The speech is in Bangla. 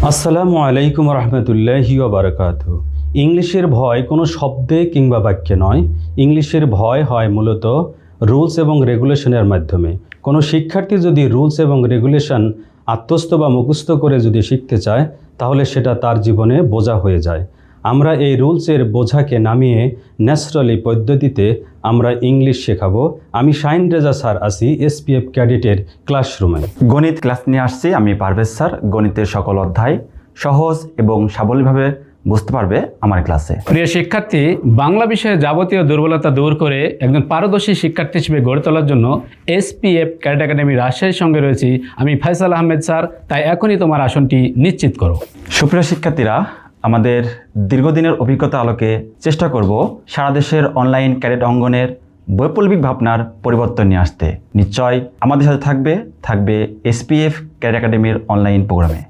আসসালামু আলাইকুম রহমতুল্লাহি ওয়া বারাকাতুহু। ইংলিশের ভয় কোনো শব্দে কিংবা বাক্যে নয়। ইংলিশের ভয় হয় মূলত রুলস এবং রেগুলেশনের মাধ্যমে। কোনো শিক্ষার্থী যদি রুলস এবং রেগুলেশন আত্মস্থ বা মুখস্থ করে যদি শিখতে চায়, তাহলে সেটা তার জীবনে বোঝা হয়ে যায়। আমরা এই রুলসের বোঝাকে নামিয়ে ন্যাচারালি পদ্ধতিতে আমরা ইংলিশ শেখাবো। আমি শাহিন রেজা স্যার আছি এসপিএফ ক্যাডেটের ক্লাসরুমে। গণিত ক্লাস নিয়ে আসছি আমি পারভেজ স্যার। গণিতের সকল অধ্যায় সহজ এবং সাবলীলভাবে বুঝতে পারবে আমার ক্লাসে। প্রিয় শিক্ষার্থী, বাংলা বিষয়ে যাবতীয় দুর্বলতা দূর করে একজন পারদর্শী শিক্ষার্থী হিসেবে গড়ে তোলার জন্য এসপিএফ ক্যাডেট একাডেমি রাজশাহীর সঙ্গে রয়েছি আমি ফয়সাল আহমেদ স্যার। তাই এখনই তোমার আসনটি নিশ্চিত করো। সুপ্রিয় শিক্ষার্থীরা, আমাদের দীর্ঘদিনের অভিজ্ঞতা আলোকে চেষ্টা করব সারা দেশের অনলাইন ক্যাডেট অঙ্গনের বৈপ্লবিক ভাবনার পরিবর্তন নিয়ে আসতে। নিশ্চয় আমাদের সাথে থাকবে এসপিএফ ক্যাডেট একাডেমির অনলাইন প্রোগ্রামে।